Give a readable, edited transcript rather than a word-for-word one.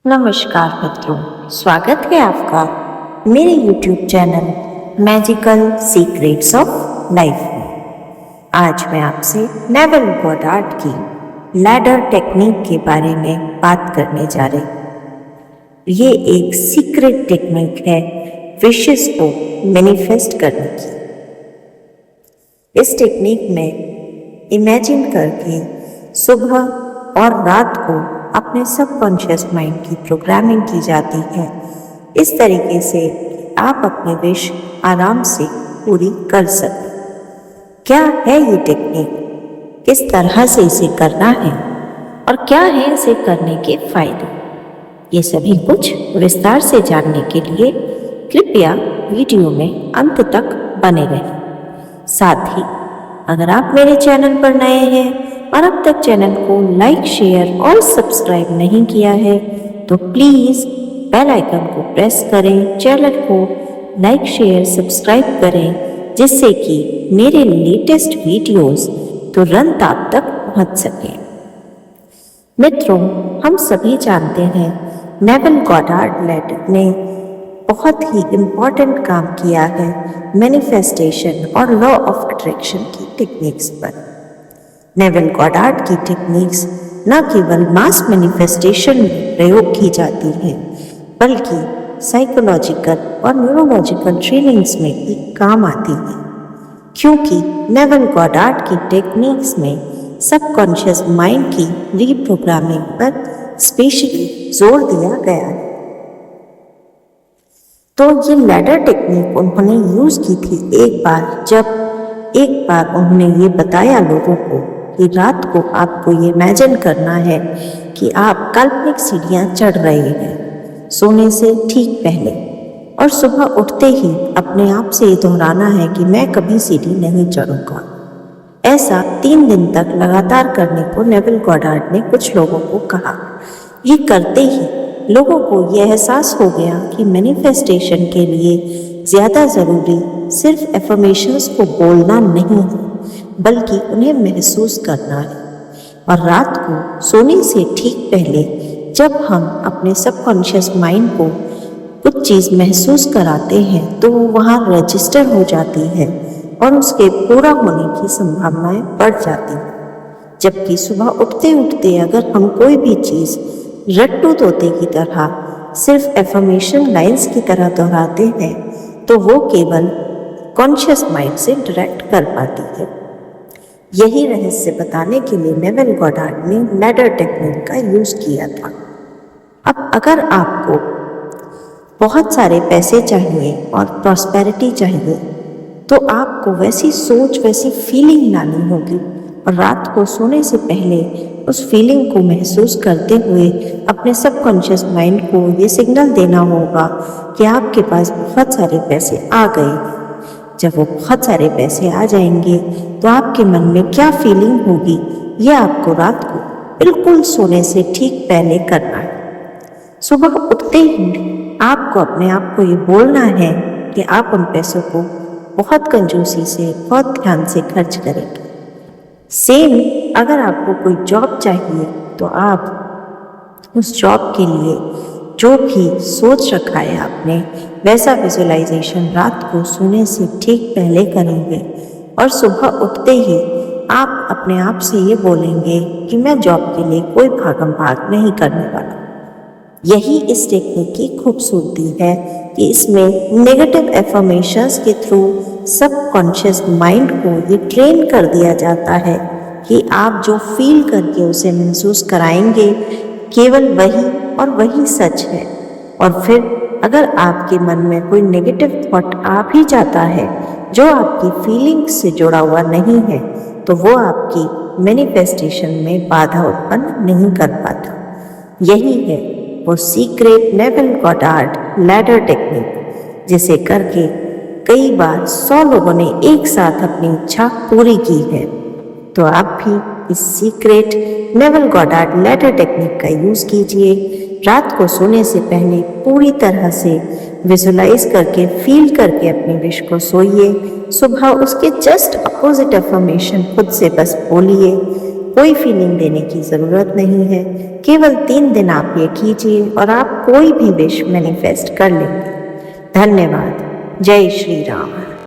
नमस्कार मित्रों, स्वागत है आपका मेरे YouTube channel magical secrets of life में। आज मैं आपसे नेवल गॉडार्ड की लैडर टेक्निक के बारे में बात करने जा रही हूँ। ये एक सीक्रेट टेक्निक है विशेस को मैनिफेस्ट करने की। इस टेक्निक में इमेजिन करके सुबह और रात को अपने सबकॉन्शियस माइंड की प्रोग्रामिंग की जाती है, इस तरीके से आप अपने विश आराम से पूरी कर सकें। क्या है ये टेक्निक, किस तरह से इसे करना है और क्या है इसे करने के फायदे, ये सभी कुछ विस्तार से जानने के लिए कृपया वीडियो में अंत तक बने रहें। साथ ही अगर आप मेरे चैनल पर नए हैं और अब तक चैनल को लाइक, शेयर और सब्सक्राइब नहीं किया है तो प्लीज़ बेल आइकन को प्रेस करें, चैनल को लाइक, शेयर, सब्सक्राइब करें, जिससे कि मेरे लेटेस्ट वीडियोस तुरंत आप तक पहुंच सकें। मित्रों, हम सभी जानते हैं नेवल गॉडार्ड लैडर ने बहुत ही इम्पॉर्टेंट काम किया है मैनिफेस्टेशन और लॉ ऑफ अट्रैक्शन की टेक्निक्स पर। नेवल गॉडार्ड की टेक्निक्स न केवल मास मैनिफेस्टेशन में प्रयोग की जाती हैं, बल्कि साइकोलॉजिकल और न्यूरोलॉजिकल ट्रेनिंग्स में भी काम आती हैं, क्योंकि नेवल गॉडार्ड की टेक्निक्स में सबकॉन्शियस माइंड की रीप्रोग्रामिंग पर स्पेशली जोर दिया गया है। तो ये लैडर टेक्निक उन्होंने यूज़ की थी एक बार उन्होंने ये बताया लोगों को कि रात को आपको ये इमेजिन करना है कि आप काल्पनिक सीढ़ियाँ चढ़ रहे हैं सोने से ठीक पहले, और सुबह उठते ही अपने आप से ये दोहराना है कि मैं कभी सीढ़ी नहीं चढ़ूंगा। ऐसा 3 दिन तक लगातार करने को नेवल गॉडार्ड ने कुछ लोगों को कहा। ये करते ही लोगों को यह एहसास हो गया कि मैनिफेस्टेशन के लिए ज़्यादा ज़रूरी सिर्फ एफर्मेशंस को बोलना नहीं है, बल्कि उन्हें महसूस करना है। और रात को सोने से ठीक पहले जब हम अपने सबकॉन्शियस माइंड को कुछ चीज़ महसूस कराते हैं तो वो वहाँ रजिस्टर हो जाती है और उसके पूरा होने की संभावनाएं बढ़ जाती हैं। जबकि सुबह उठते उठते अगर हम कोई भी चीज़ रट्टू तोते की तरह सिर्फ एफर्मेशन लाइंस की तरह दोहराते हैं तो वो केवल कॉन्शियस माइंड से डायरेक्ट कर पाती है। यही रहस्य बताने के लिए नेवल गॉडार्ड ने लैडर टेक्निक का यूज़ किया था। अब अगर आपको बहुत सारे पैसे चाहिए और प्रॉस्पेरिटी चाहिए तो आपको वैसी सोच, वैसी फीलिंग लानी होगी और रात को सोने से पहले उस फीलिंग को महसूस करते हुए अपने सबकॉन्शियस माइंड को ये सिग्नल देना होगा कि आपके पास बहुत सारे पैसे आ गए। जब वो बहुत सारे पैसे आ जाएंगे तो आपके मन में क्या फीलिंग होगी, ये आपको रात को बिल्कुल सोने से ठीक पहले करना है। सुबह उठते ही आपको अपने आप को ये बोलना है कि आप उन पैसों को बहुत कंजूसी से, बहुत ध्यान से खर्च करेंगे। सेम अगर आपको कोई जॉब चाहिए तो आप उस जॉब के लिए जो भी सोच रखा है आपने, वैसा विजुअलाइजेशन रात को सोने से ठीक पहले करेंगे और सुबह उठते ही आप अपने आप से ये बोलेंगे कि मैं जॉब के लिए कोई भागम भाग नहीं करने वाला। यही इस टेक्निक की खूबसूरती है कि इसमें नेगेटिव एफर्मेशंस के थ्रू सबकॉन्शियस माइंड को ये ट्रेन कर दिया जाता है कि आप जो फील करके उसे महसूस कराएंगे केवल वही और वही सच है। और फिर अगर आपके मन में कोई नेगेटिव थॉट आ भी जाता है जो आपकी फीलिंग्स से जुड़ा हुआ नहीं है तो वो आपकी मैनिफेस्टेशन में बाधा उत्पन्न नहीं कर पाता। यही है वो secret naval Goddard ladder technique, जिसे करके कई बार 100 लोगों ने एक साथ अपनी इच्छा पूरी की है। तो आप भी इस secret naval Goddard ladder technique का यूज़ कीजिए। रात को सोने से पहले पूरी तरह से विजुलाइज करके, फील करके अपनी विश को सोइए। सुबह उसके जस्ट अपोजिट अफर्मेशन खुद से बस बोलिए कोई फीलिंग देने की ज़रूरत नहीं है। केवल 3 दिन आप ये कीजिए और आप कोई भी विश मैनिफेस्ट कर लेंगे। धन्यवाद। जय श्री राम।